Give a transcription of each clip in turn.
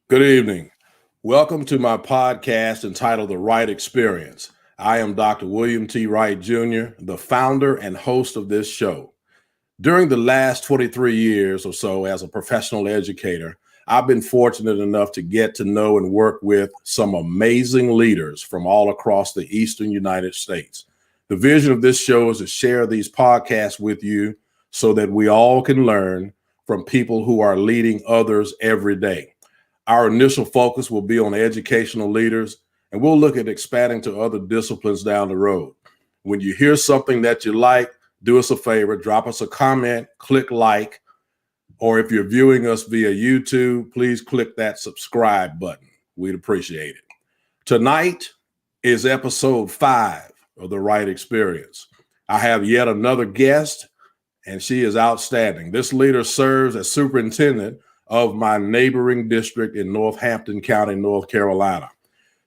Good evening. Welcome to my podcast entitled The Wright Experience. I am Dr. William T. Wright Jr., the founder and host of this show. During the last 23 years or so as a professional educator, I've been fortunate enough to get to know and work with some amazing leaders from all across the Eastern United States. The vision of this show is to share these podcasts with you so that we all can learn from people who are leading others every day. Our initial focus will be on educational leaders, and we'll look at expanding to other disciplines down the road. When you hear something that you like, do us a favor, drop us a comment, click like, or if you're viewing us via YouTube, please click that subscribe button. We'd appreciate it. Tonight is episode 5 of The Wright Experience. I have yet another guest, and she is outstanding. This leader serves as superintendent of my neighboring district in Northampton County, North Carolina.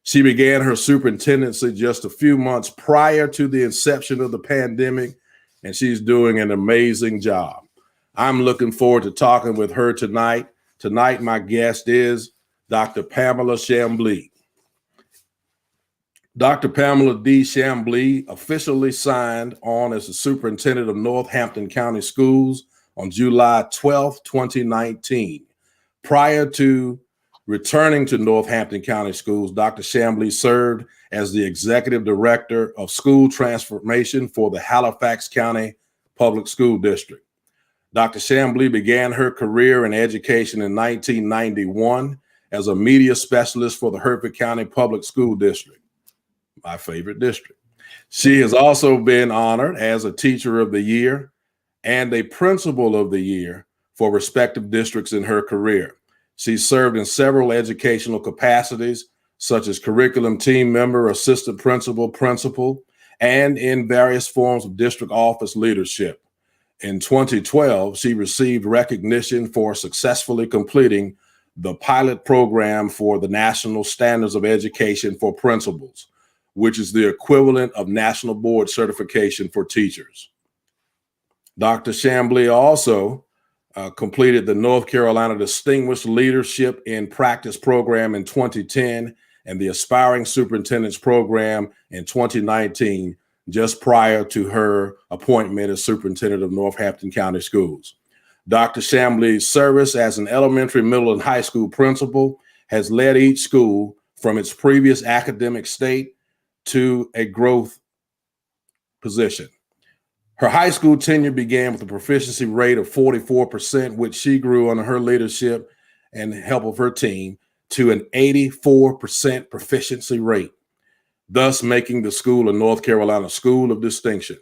She began her superintendency just a few months prior to the inception of the pandemic, and she's doing an amazing job. I'm looking forward to talking with her tonight. Tonight, my guest is Dr. Pamela Chamblee. Dr. Pamela D. Chamblee officially signed on as the superintendent of Northampton County Schools on July 12, 2019. Prior to returning to Northampton County Schools, Dr. Chamblee served as the executive director of school transformation for the Halifax County Public School District. Dr. Chamblee began her career in education in 1991 as a media specialist for the Hertford County Public School District, my favorite district. She has also been honored as a Teacher of the Year and a Principal of the Year for respective districts in her career. She served in several educational capacities, such as curriculum team member, assistant principal, and in various forms of district office leadership. In 2012, she received recognition for successfully completing the pilot program for the National Standards of Education for Principals, which is the equivalent of National Board certification for teachers. Dr. Chamblee also completed the North Carolina Distinguished Leadership in Practice program in 2010 and the Aspiring Superintendents program in 2019, just prior to her appointment as superintendent of Northampton County Schools. Dr. Chamblee's service as an elementary, middle, and high school principal has led each school from its previous academic state to a growth position. Her high school tenure began with a proficiency rate of 44%, which she grew under her leadership and help of her team to an 84% proficiency rate, thus making the school a North Carolina School of Distinction.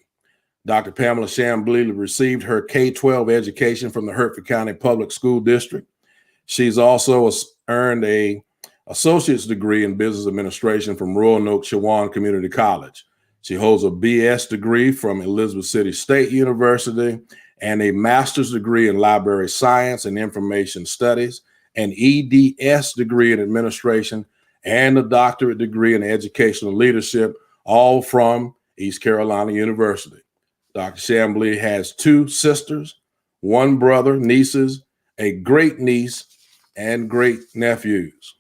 Dr. Pamela Chamblee received her K-12 education from the Hertford County Public School District. She's also earned an associate's degree in business administration from Roanoke Chowan Community College. She holds a BS degree from Elizabeth City State University and a master's degree in library science and information studies, an EDS degree in administration, and a doctorate degree in educational leadership, all from East Carolina University. Dr. Chamblee has 2 sisters, 1 brother, nieces, a great niece, and great nephews.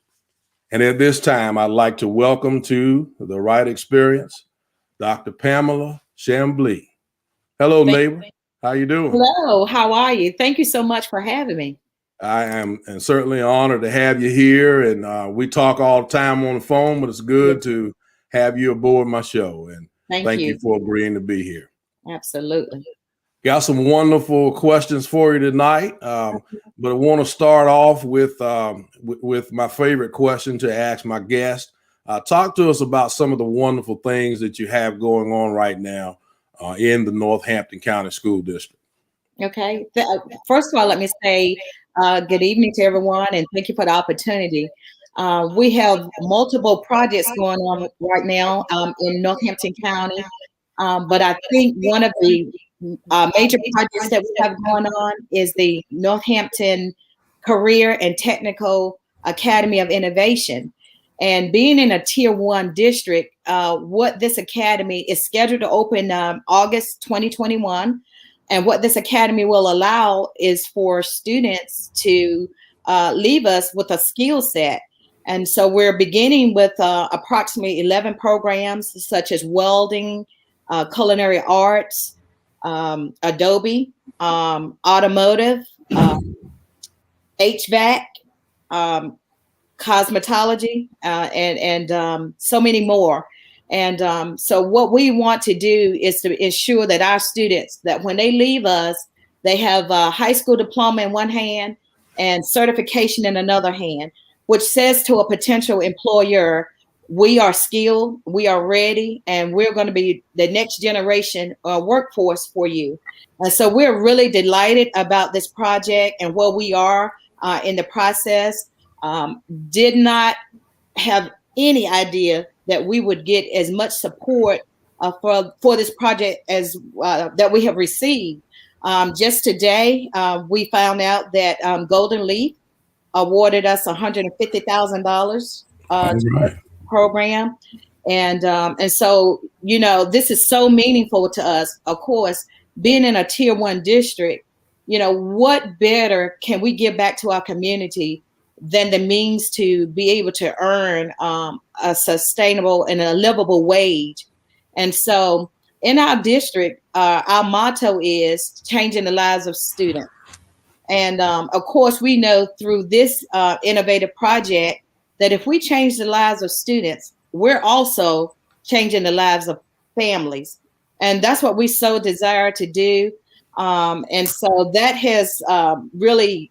And at this time, I'd like to welcome to the Wright Experience, Dr. Pamela Chamblee. Hello, neighbor. How you doing? Hello, how are you? Thank you so much for having me. I am certainly honored to have you here. And we talk all the time on the phone, but it's good to have you aboard my show. And thank you for agreeing to be here. Absolutely. Got some wonderful questions for you tonight, but I want to start off with my favorite question to ask my guest. Talk to us about some of the wonderful things that you have going on right now in the Northampton County School District. Okay. First of all, let me say good evening to everyone, and thank you for the opportunity. We have multiple projects going on right now in Northampton County, but I think one of the major projects that we have going on is the Northampton Career and Technical Academy of Innovation. And being in a Tier 1 district, what this academy is scheduled to open August 2021. And what this academy will allow is for students to leave us with a skill set. And so we're beginning with approximately 11 programs such as welding, culinary arts, Adobe, automotive, HVAC, cosmetology, and so many more. And so what we want to do is to ensure that our students, that when they leave us, they have a high school diploma in one hand and certification in another hand, which says to a potential employer, we are skilled, we are ready, and we're going to be the next generation workforce for you. And so we're really delighted about this project and where we are in the process. Did not have any idea that we would get as much support for this project as that we have received. Just today, we found out that Golden Leaf awarded us $150,000 to the program. And so, you know, this is so meaningful to us. Of course, being in a tier 1 district, you know, what better can we give back to our community than the means to be able to earn a sustainable and a livable wage. And so in our district, our motto is changing the lives of students. And of course, we know through this innovative project that if we change the lives of students, we're also changing the lives of families. And that's what we so desire to do. And so that has really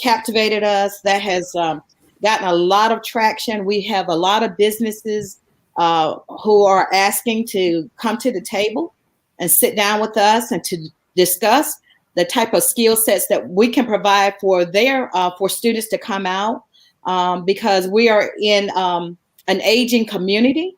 captivated us. That has gotten a lot of traction. We have a lot of businesses who are asking to come to the table and sit down with us and to discuss the type of skill sets that we can provide for for students to come out, because we are in an aging community.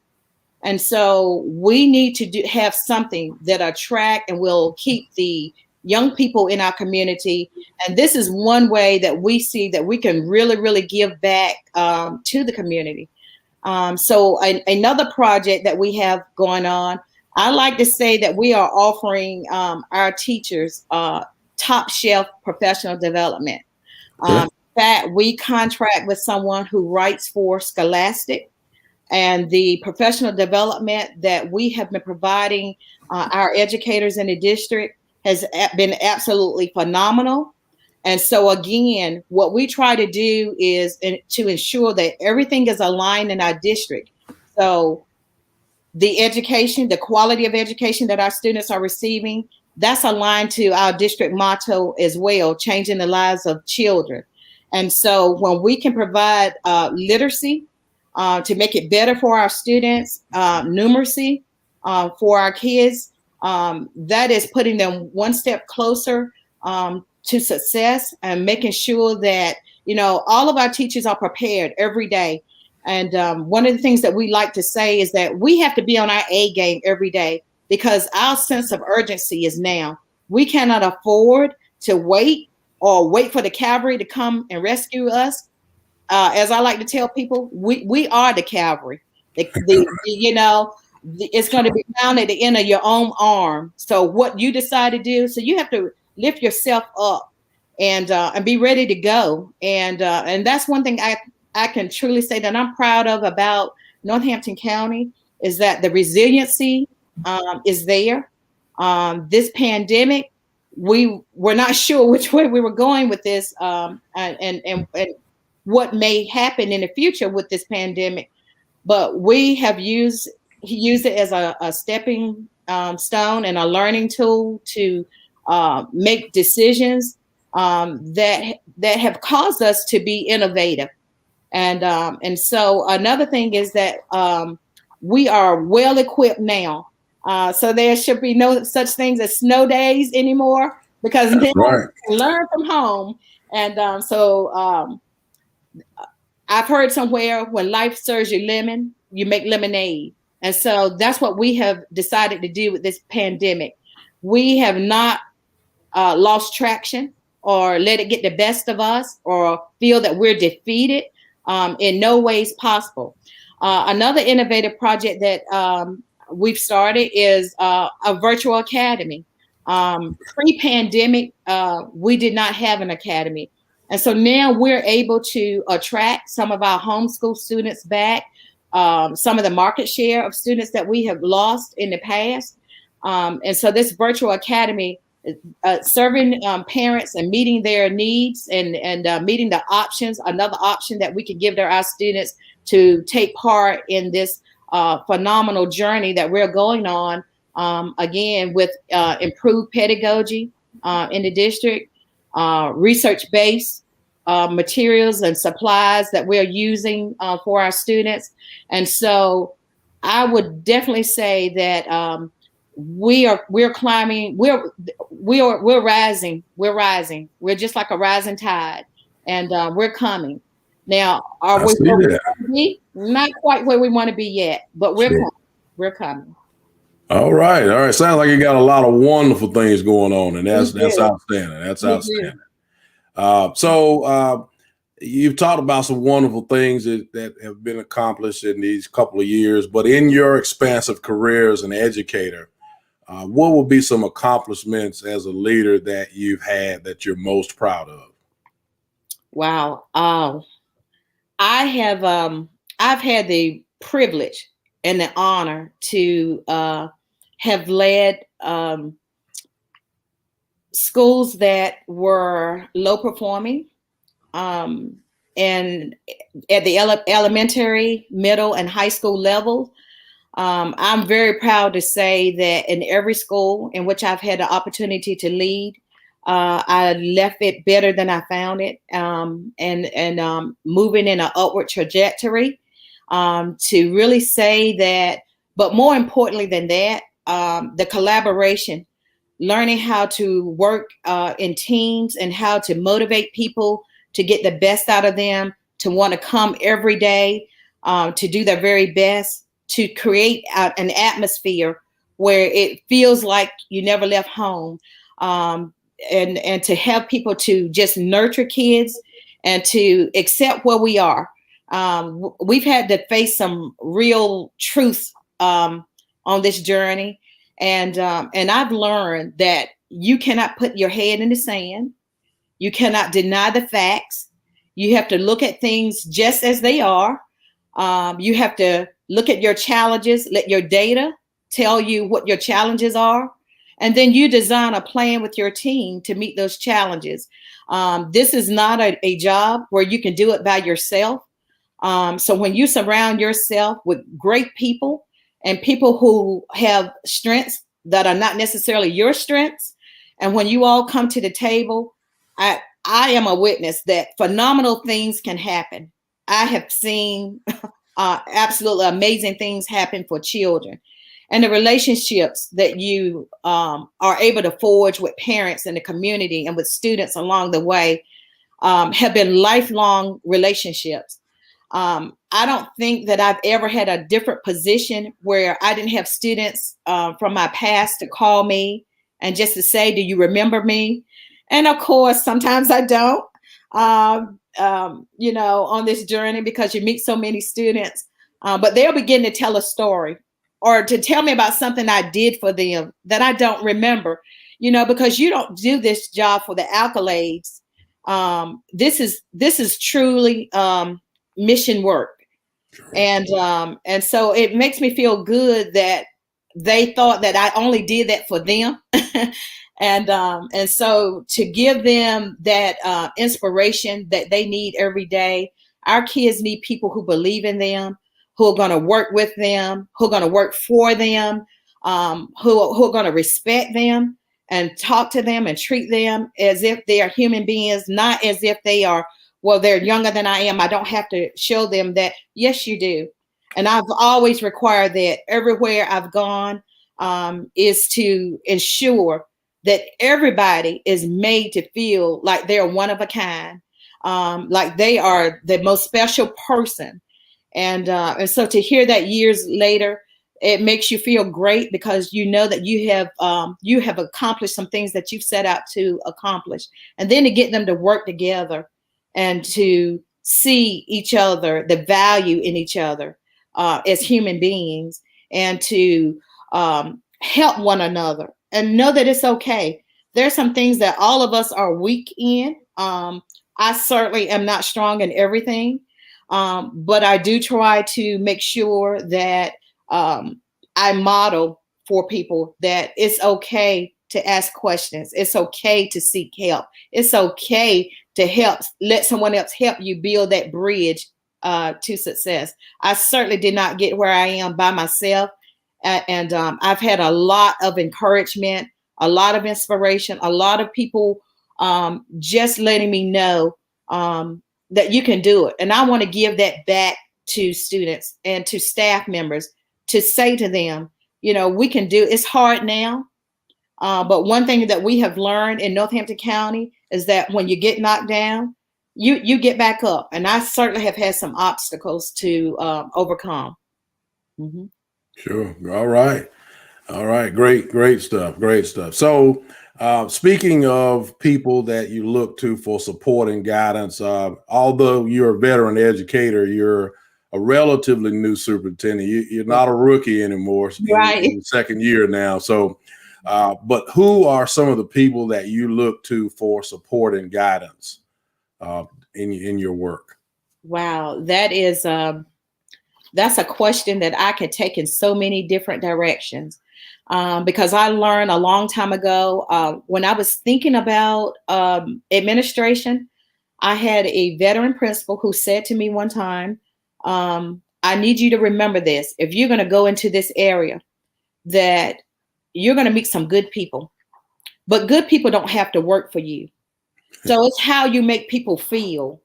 And so we need to have something that attract and will keep the young people in our community. And this is one way that we see that we can really, really give back to the community. So another project that we have going on, I like to say that we are offering our teachers top shelf professional development. In fact, we contract with someone who writes for Scholastic, and the professional development that we have been providing our educators in the district has been absolutely phenomenal. And so again, what we try to do is to ensure that everything is aligned in our district. So the education, the quality of education that our students are receiving, that's aligned to our district motto as well, changing the lives of children. And so when we can provide literacy to make it better for our students, numeracy for our kids, that is putting them one step closer to success, and making sure that, you know, all of our teachers are prepared every day. And one of the things that we like to say is that we have to be on our A game every day, because our sense of urgency is now. We cannot afford to wait for the cavalry to come and rescue us. As I like to tell people, we are the cavalry. You know, it's going to be found at the end of your own arm. So what you decide to do, so you have to lift yourself up and be ready to go. And that's one thing I can truly say that I'm proud of about Northampton County, is that the resiliency is there. This pandemic, we were not sure which way we were going with this, and what may happen in the future with this pandemic, but we have used it as a stepping stone and a learning tool to make decisions that have caused us to be innovative. And so another thing is that we are well equipped now. So there should be no such things as snow days anymore, because then we can learn from home. And so I've heard somewhere, when life serves you lemon, you make lemonade. And so that's what we have decided to do with this pandemic. We have not lost traction or let it get the best of us or feel that we're defeated. In no ways possible. Another innovative project that we've started is a virtual academy. Pre-pandemic, we did not have an academy. And so now we're able to attract some of our homeschool students back, some of the market share of students that we have lost in the past. And so this virtual academy, serving parents and meeting their needs and meeting the options, another option that we can give to our students to take part in this phenomenal journey that we're going on, again, with improved pedagogy in the district, research-based materials and supplies that we're using for our students. And so I would definitely say that we're climbing, we're rising, we're just like a rising tide, and we're coming. Now, are we where we want to be? Not quite where we want to be yet, but we're coming. We're coming. All right. Sounds like you got a lot of wonderful things going on, and that's outstanding. That's outstanding. So you've talked about some wonderful things that have been accomplished in these couple of years, but in your expansive career as an educator, what will be some accomplishments as a leader that you've had that you're most proud of? Wow. I have I've had the privilege and the honor to have led schools that were low performing, and at the elementary, middle, and high school level. I'm very proud to say that in every school in which I've had the opportunity to lead, I left it better than I found it, and moving in an upward trajectory, to really say that. But more importantly than that, the collaboration, learning how to work in teams and how to motivate people to get the best out of them, to want to come every day, to do their very best, to create an atmosphere where it feels like you never left home, and to help people to just nurture kids and to accept where we are. We've had to face some real truths on this journey. And I've learned that you cannot put your head in the sand. You cannot deny the facts. You have to look at things just as they are. You have to look at your challenges, let your data tell you what your challenges are. And then you design a plan with your team to meet those challenges. This is not a job where you can do it by yourself. So when you surround yourself with great people and people who have strengths that are not necessarily your strengths, and when you all come to the table, I am a witness that phenomenal things can happen. I have seen absolutely amazing things happen for children. And the relationships that you are able to forge with parents in the community and with students along the way have been lifelong relationships. I don't think that I've ever had a different position where I didn't have students from my past to call me and just to say, do you remember me? And of course, sometimes I don't, on this journey, because you meet so many students, but they'll begin to tell a story or to tell me about something I did for them that I don't remember, because you don't do this job for the accolades. This is truly mission work. And so it makes me feel good that they thought that I only did that for them. And so to give them that inspiration that they need every day. Our kids need people who believe in them, who are going to work with them, who are going to work for them, who are going to respect them and talk to them and treat them as if they are human beings, not as if they are, well, they're younger than I am. I don't have to show them that. Yes, you do. And I've always required that everywhere I've gone, is to ensure that everybody is made to feel like they're one of a kind, like they are the most special person. And so to hear that years later, it makes you feel great because you know that you have accomplished some things that you've set out to accomplish. And then to get them to work together and to see each other, the value in each other as human beings, and to help one another and know that it's okay. There's some things that all of us are weak in. I certainly am not strong in everything, but I do try to make sure that I model for people that it's okay to ask questions. It's okay to seek help. It's okay to let someone else help you build that bridge to success. I certainly did not get where I am by myself. And I've had a lot of encouragement, a lot of inspiration, a lot of people just letting me know that you can do it. And I want to give that back to students and to staff members to say to them, you know, we can do it. It's hard now. But one thing that we have learned in Northampton County is that when you get knocked down, you get back up. And I certainly have had some obstacles to overcome. Mm-hmm. Sure. All right. All right. Great stuff. Great stuff. So speaking of people that you look to for support and guidance, although you're a veteran educator, you're a relatively new superintendent. You're not a rookie anymore. Right. In the second year now. So, but who are some of the people that you look to for support and guidance in your work? Wow, that's a question that I could take in so many different directions. Because I learned a long time ago when I was thinking about administration, I had a veteran principal who said to me one time, I need you to remember this. If you're going to go into this area, that you're going to meet some good people, but good people don't have to work for you. So it's how you make people feel,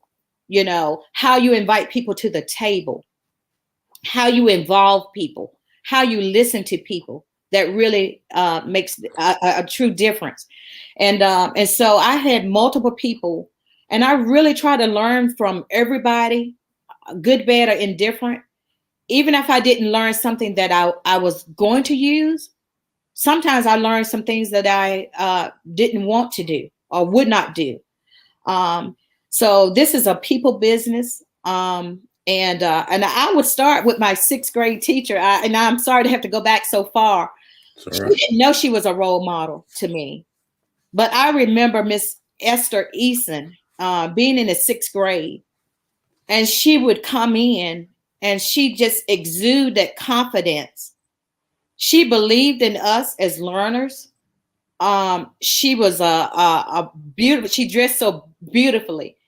you know, how you invite people to the table, how you involve people, how you listen to people. That really makes a true difference. And so I had multiple people, and I really try to learn from everybody, good, bad, or indifferent. Even if I didn't learn something that I was going to use, sometimes I learned some things that I didn't want to do or would not do. So this is a people business. And I would start with my sixth grade teacher. And I'm sorry to have to go back so far. She didn't know she was a role model to me. But I remember Miss Esther Eason being in the sixth grade. And she would come in and she just exuded that confidence. She believed in us as learners. She was a beautiful, she dressed so beautifully.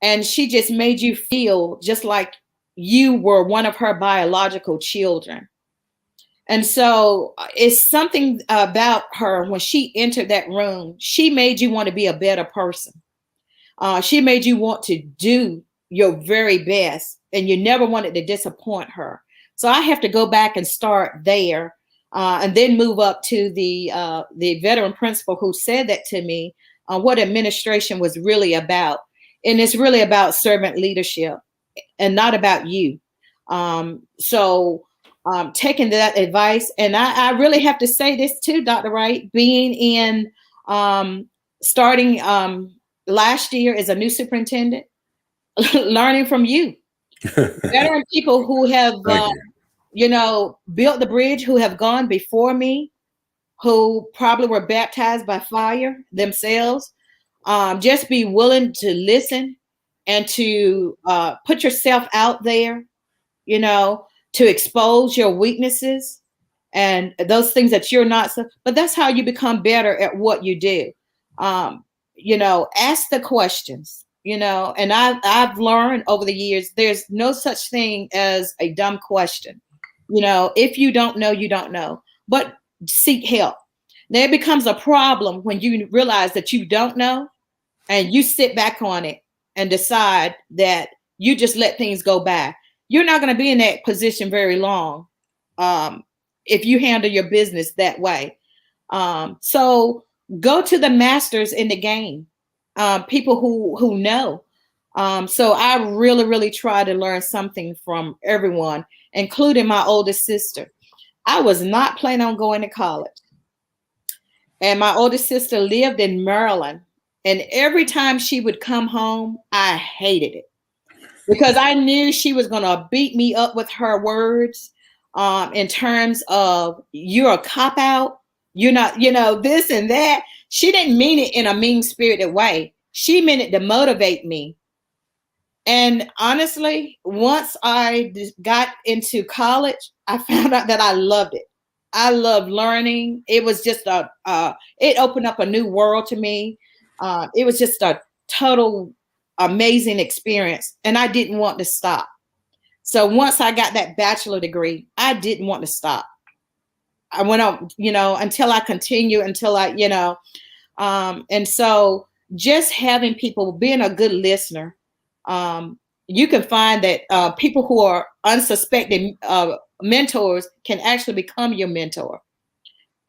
And she just made you feel just like you were one of her biological children. And so it's something about her when she entered that room, she made you want to be a better person. She made you want to do your very best, and you never wanted to disappoint her. So I have to go back and start there and then move up to the veteran principal who said that to me, what administration was really about. And it's really about servant leadership and not about you. Taking that advice, and I really have to say this too, Dr. Wright, being in starting last year as a new superintendent, learning from you, veteran people who have built the bridge, who have gone before me, who probably were baptized by fire themselves. Just be willing to listen and to put yourself out there, to expose your weaknesses and those things that you're not. But that's how you become better at what you do. Ask the questions, and I've learned over the years, there's no such thing as a dumb question. If you don't know, you don't know, but seek help. Now it becomes a problem when you realize that you don't know and you sit back on it and decide that you just let things go by. You're not going to be in that position very long if you handle your business that way. So go to the masters in the game, people who know. So I really, really try to learn something from everyone, including my oldest sister. I was not planning on going to college. And my oldest sister lived in Maryland. And every time she would come home, I hated it. Because I knew she was going to beat me up with her words in terms of, you're a cop-out, you're not, this and that. She didn't mean it in a mean-spirited way. she meant it to motivate me. And honestly, once I got into college, I found out that I loved it. I love learning. It was just it opened up a new world to me. It was just a total amazing experience, and I didn't want to stop. So once I got that bachelor degree, I didn't want to stop. I went on, until I continue, until I, and so just having people, being a good listener, you can find that people who are unsuspecting mentors can actually become your mentor.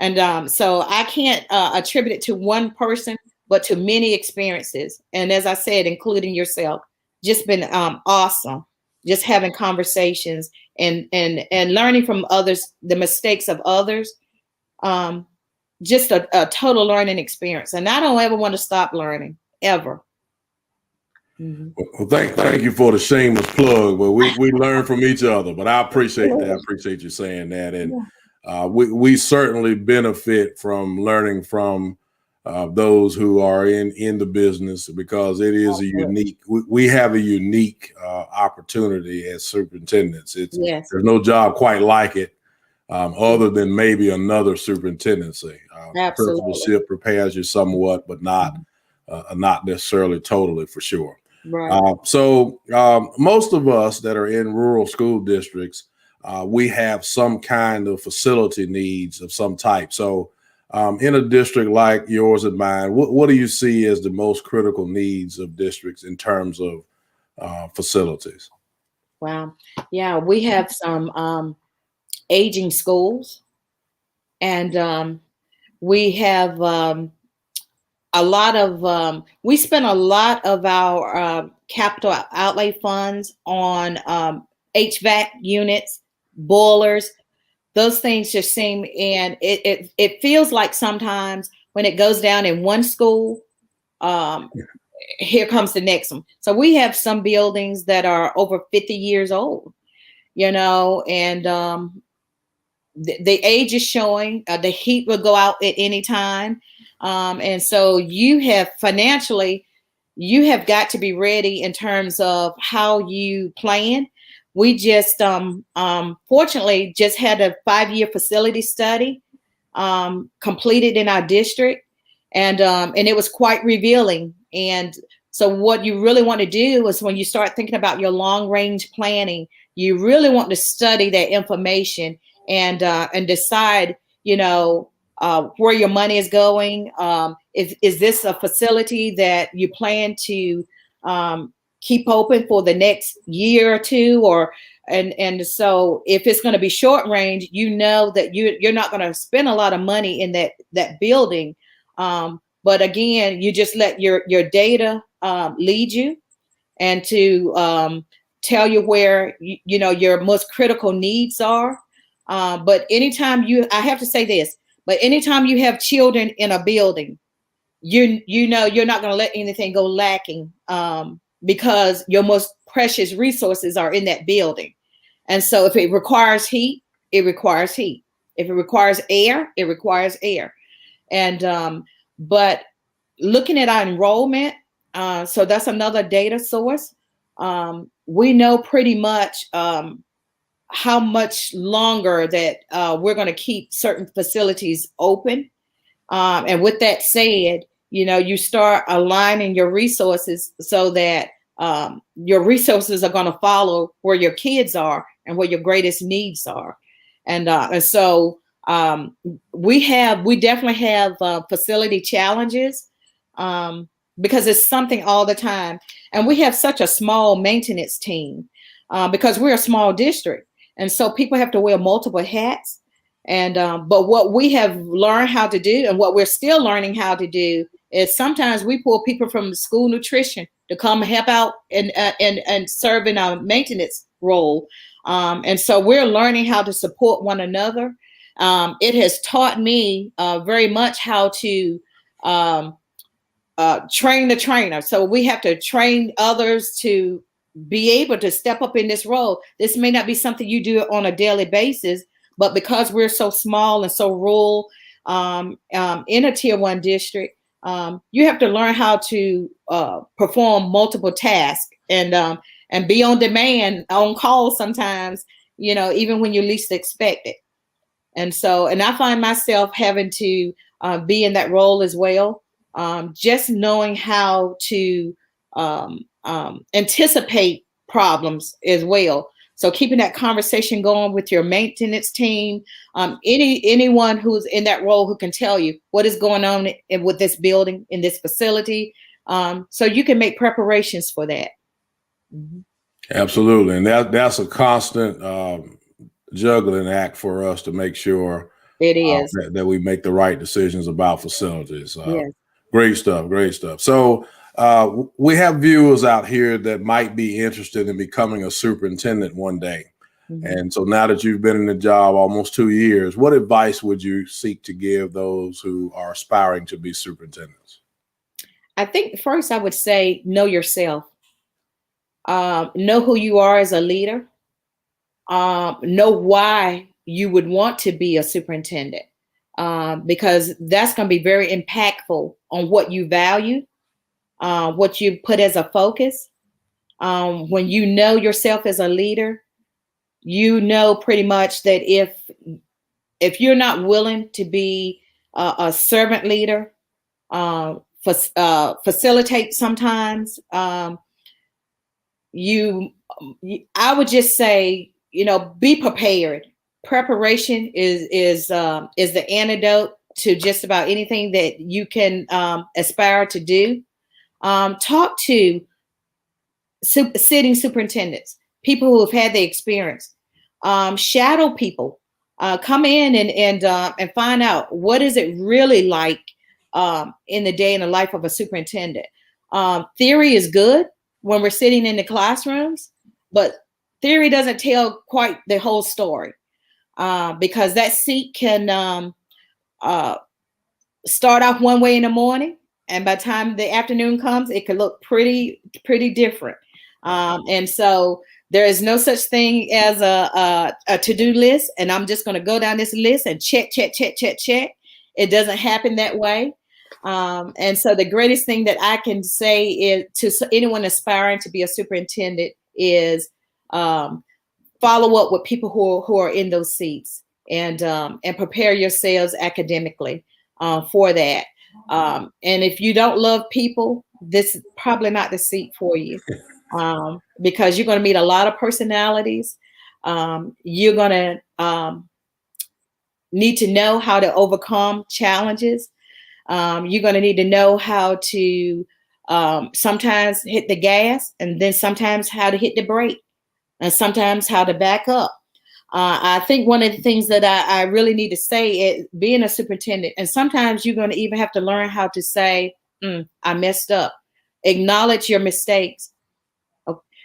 And so I can't attribute it to one person, but to many experiences. And as I said, including yourself, just been awesome. Just having conversations and learning from others, the mistakes of others. Just a total learning experience. And I don't ever want to stop learning, ever. Mm-hmm. Well, thank you for the shameless plug. Well, we learn from each other, but I appreciate that. I appreciate you saying that. And we certainly benefit from learning from those who are in the business, because it is a unique, we have a unique opportunity as superintendents. There's no job quite like it, other than maybe another superintendency. Principalship prepares you somewhat, but not necessarily totally, for sure. Right. So most of us that are in rural school districts, we have some kind of facility needs of some type. So in a district like yours and mine, what do you see as the most critical needs of districts in terms of facilities? Wow. Yeah, we have some aging schools, and we have a lot of, we spend a lot of our capital outlay funds on HVAC units, boilers. Those things just seem, and it feels like sometimes when it goes down in one school, here comes the next one. So we have some buildings that are over 50 years old, and the age is showing. The heat will go out at any time. And so you have financially, you have got to be ready in terms of how you plan. We just fortunately just had a 5-year facility study completed in our district, and it was quite revealing. And so what you really want to do is, when you start thinking about your long range planning, you really want to study that information and decide, where your money is going. Is this a facility that you plan to keep open for the next year or two, and so if it's going to be short range, that you're not going to spend a lot of money in that building. But again, you just let your data lead you, and to tell you where your most critical needs are. But anytime I have to say this, but anytime you have children in a building, you're not going to let anything go lacking, because your most precious resources are in that building. And so if it requires heat, it requires heat. If it requires air, it requires air. And but looking at our enrollment, so that's another data source. We know pretty much how much longer that we're going to keep certain facilities open. And with that said, you start aligning your resources so that your resources are going to follow where your kids are and where your greatest needs are. And so we definitely have facility challenges, because it's something all the time. And we have such a small maintenance team because we're a small district. And so people have to wear multiple hats. And but what we have learned how to do, and what we're still learning how to do, is sometimes we pull people from school nutrition to come help out and serve in our maintenance role. And so we're learning how to support one another. It has taught me very much how to train the trainer. So we have to train others to be able to step up in this role. This may not be something you do on a daily basis, but because we're so small and so rural in a tier 1 district, You have to learn how to perform multiple tasks and be on demand, on call sometimes, even when you least expect it. And I find myself having to be in that role as well. Just knowing how to anticipate problems as well. So keeping that conversation going with your maintenance team, anyone who's in that role who can tell you what is going on with this building, in this facility, so you can make preparations for that. Mm-hmm. Absolutely. And that's a constant juggling act for us to make sure it is that we make the right decisions about facilities. Yes. Great stuff. Great stuff. So we have viewers out here that might be interested in becoming a superintendent one day. Mm-hmm. And so now that you've been in the job almost 2 years, what advice would you seek to give those who are aspiring to be superintendents? I think first I would say, know yourself. Know who you are as a leader. Know why you would want to be a superintendent, because that's going to be very impactful on what you value, what you put as a focus. When you know yourself as a leader, you know pretty much that if you're not willing to be a servant leader, facilitate sometimes, I would just say, be prepared. Preparation is the antidote to just about anything that you can aspire to do. Talk to sitting superintendents, people who have had the experience. Shadow people. Come in and find out what is it really like in the day in the life of a superintendent. Theory is good when we're sitting in the classrooms, but theory doesn't tell quite the whole story, because that seat can start off one way in the morning, and by the time the afternoon comes, it could look pretty different. And so there is no such thing as a to-do list, and I'm just going to go down this list and check. It doesn't happen that way. And so the greatest thing that I can say is to anyone aspiring to be a superintendent is follow up with people who are in those seats, and prepare yourselves academically for that. And if you don't love people, this is probably not the seat for you, because you're going to meet a lot of personalities. You're going to need to know how to overcome challenges. You're going to need to know how to sometimes hit the gas, and then sometimes how to hit the brake, and sometimes how to back up. I think one of the things that I really need to say is being a superintendent, and sometimes you're going to even have to learn how to say, I messed up. Acknowledge your mistakes.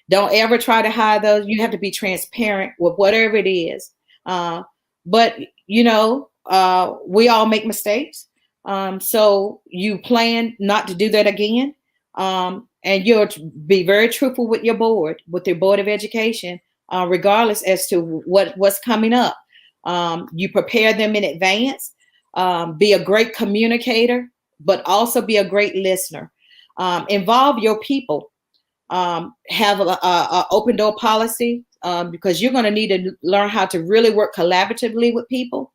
Don't ever try to hide those. You have to be transparent with whatever it is. But, we all make mistakes. So you plan not to do that again. And you'll be very truthful with your board, with your Board of Education, regardless as to what's coming up. You prepare them in advance. Be a great communicator, but also be a great listener. Involve your people. Have a open door policy, because you're going to need to learn how to really work collaboratively with people.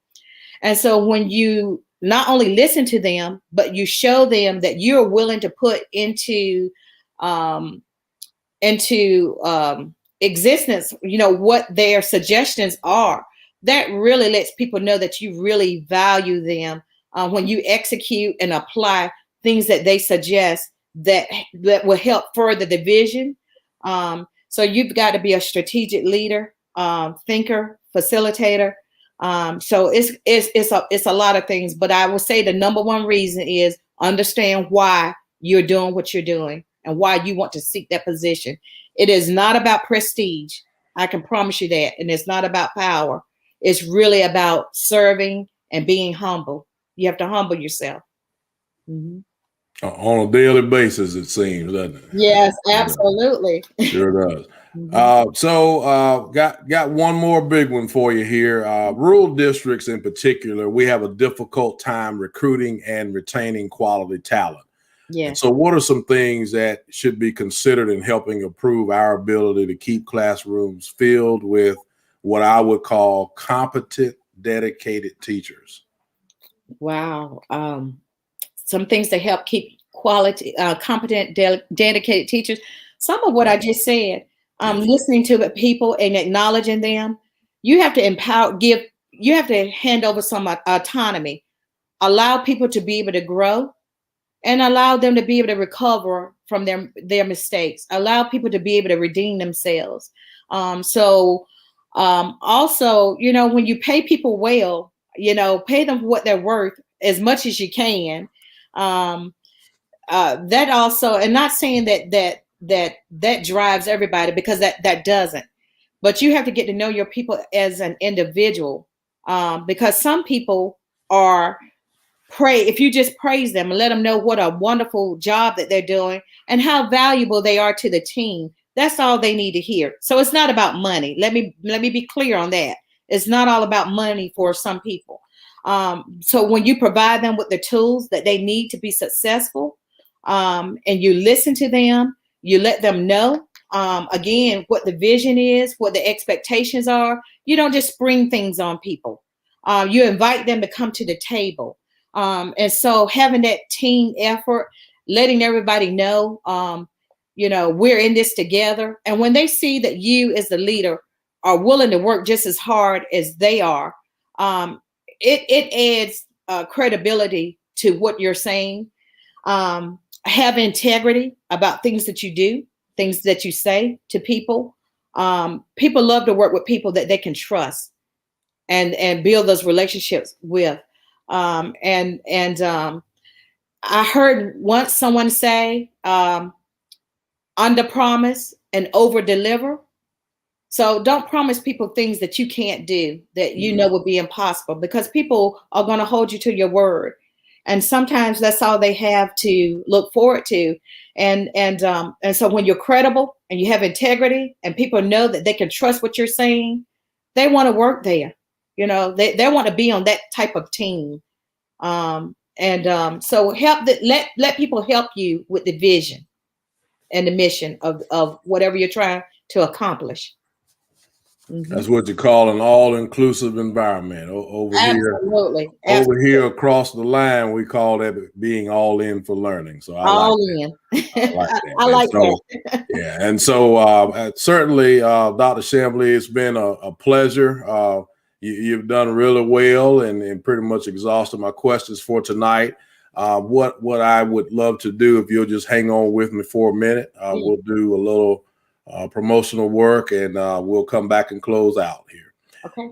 And so when you not only listen to them, but you show them that you're willing to put into existence, what their suggestions are, that really lets people know that you really value them when you execute and apply things that they suggest that will help further the vision. So you've got to be a strategic leader, thinker, facilitator. So it's a lot of things, but I would say the number one reason is understand why you're doing what you're doing and why you want to seek that position. It is not about prestige. I can promise you that. And it's not about power. It's really about serving and being humble. You have to humble yourself. Mm-hmm. On a daily basis, it seems, doesn't it? Yes, absolutely. Sure does. Got one more big one for you here. Rural districts in particular, we have a difficult time recruiting and retaining quality talent. Yeah. And so what are some things that should be considered in helping improve our ability to keep classrooms filled with what I would call competent, dedicated teachers? Wow. Some things to help keep quality, competent, dedicated teachers. Some of what I just said, listening to the people and acknowledging them. You have to empower, you have to hand over some autonomy, allow people to be able to grow, and allow them to be able to recover from their mistakes, allow people to be able to redeem themselves. Also, when you pay people well, pay them what they're worth as much as you can. That also, and not saying that drives everybody, because that doesn't, but you have to get to know your people as an individual, because some people if you just praise them and let them know what a wonderful job that they're doing and how valuable they are to the team, that's all they need to hear. So it's not about money. Let me be clear on that. It's not all about money for some people. So when you provide them with the tools that they need to be successful, and you listen to them, you let them know, again, what the vision is, what the expectations are. You don't just spring things on people. You invite them to come to the table. And so having that team effort, letting everybody know, we're in this together. And when they see that you as the leader are willing to work just as hard as they are, it adds credibility to what you're saying. Have integrity about things that you do, things that you say to people. People love to work with people that they can trust and build those relationships with. I heard once someone say, under promise and over deliver. So don't promise people things that you can't do, that you know would be impossible, because people are going to hold you to your word. And sometimes that's all they have to look forward to. And so when you're credible and you have integrity and people know that they can trust what you're saying, they want to work there. They want to be on that type of team. So let people help you with the vision and the mission of whatever you're trying to accomplish. That's what you call an all-inclusive environment. Absolutely. Over here across the line, we call that being all in for learning. So I like that. I like that. Yeah, and so certainly, Dr. Chamblee, it's been a pleasure. You've done really well and pretty much exhausted my questions for tonight. What I would love to do, if you'll just hang on with me for a minute, we'll do a little promotional work, and we'll come back and close out here. Okay.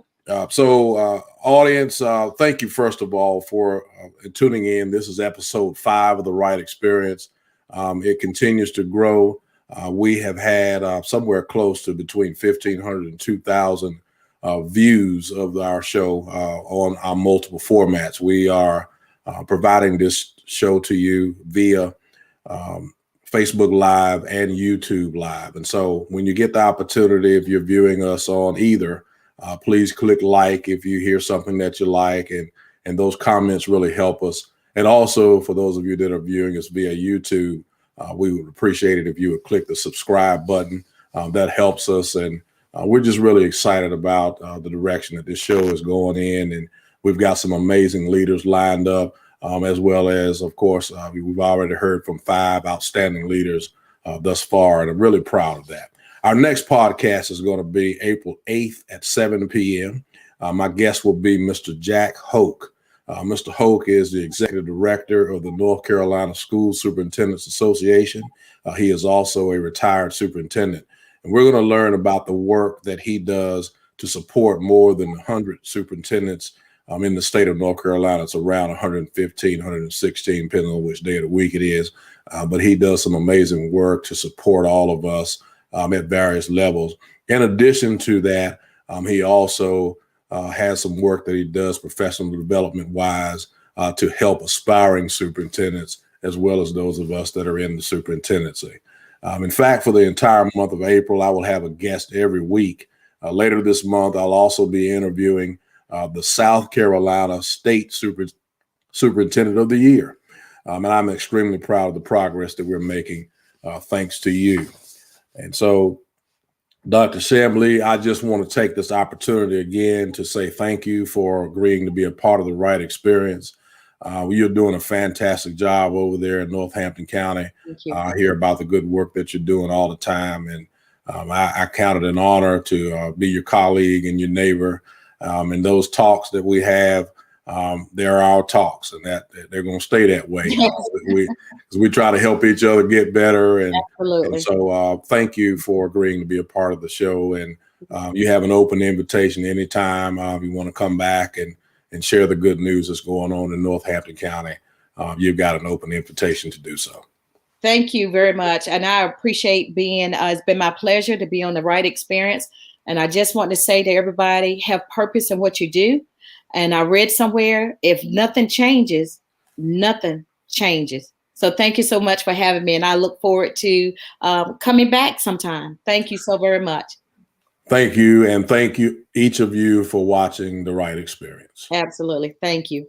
Audience, thank you first of all for tuning in. This is episode 5 of the Wright Experience. It continues to grow. We have had somewhere close to between 1,500 and 2,000 views of our show on our multiple formats. We are providing this show to you via Facebook Live and YouTube Live. And so when you get the opportunity, if you're viewing us on either, please click like if you hear something that you like, and those comments really help us. And also for those of you that are viewing us via YouTube, we would appreciate it if you would click the subscribe button. That helps us, and we're just really excited about the direction that this show is going in, and we've got some amazing leaders lined up, as well as, of course, we've already heard from 5 outstanding leaders thus far, and I'm really proud of that. Our next podcast is going to be April 8th at 7 p.m. My guest will be Mr. Jack Hoke. Mr. Hoke is the executive director of the North Carolina School Superintendents Association. He is also a retired superintendent. And we're going to learn about the work that he does to support more than 100 superintendents in the state of North Carolina. It's around 115, 116, depending on which day of the week it is. But he does some amazing work to support all of us at various levels. In addition to that, he also has some work that he does professional development wise to help aspiring superintendents, as well as those of us that are in the superintendency. In fact, for the entire month of April, I will have a guest every week. Later this month, I'll also be interviewing the South Carolina State Superintendent of the Year. And I'm extremely proud of the progress that we're making thanks to you. And so, Dr. Chamblee, I just want to take this opportunity again to say thank you for agreeing to be a part of the Wright experience. You're doing a fantastic job over there in Northampton County. I hear about the good work that you're doing all the time. And I count it an honor to be your colleague and your neighbor. And those talks that we have, they're our talks, and that they're going to stay that way. We try to help each other get better. And so thank you for agreeing to be a part of the show. And you have an open invitation anytime you want to come back and share the good news that's going on in Northampton County. You've got an open invitation to do so. Thank you very much. And I appreciate being, it's been my pleasure to be on the Wright experience. And I just want to say to everybody, have purpose in what you do. And I read somewhere, if nothing changes, nothing changes. So thank you so much for having me. And I look forward to coming back sometime. Thank you so very much. Thank you. And thank you, each of you, for watching the Wright experience. Absolutely. Thank you.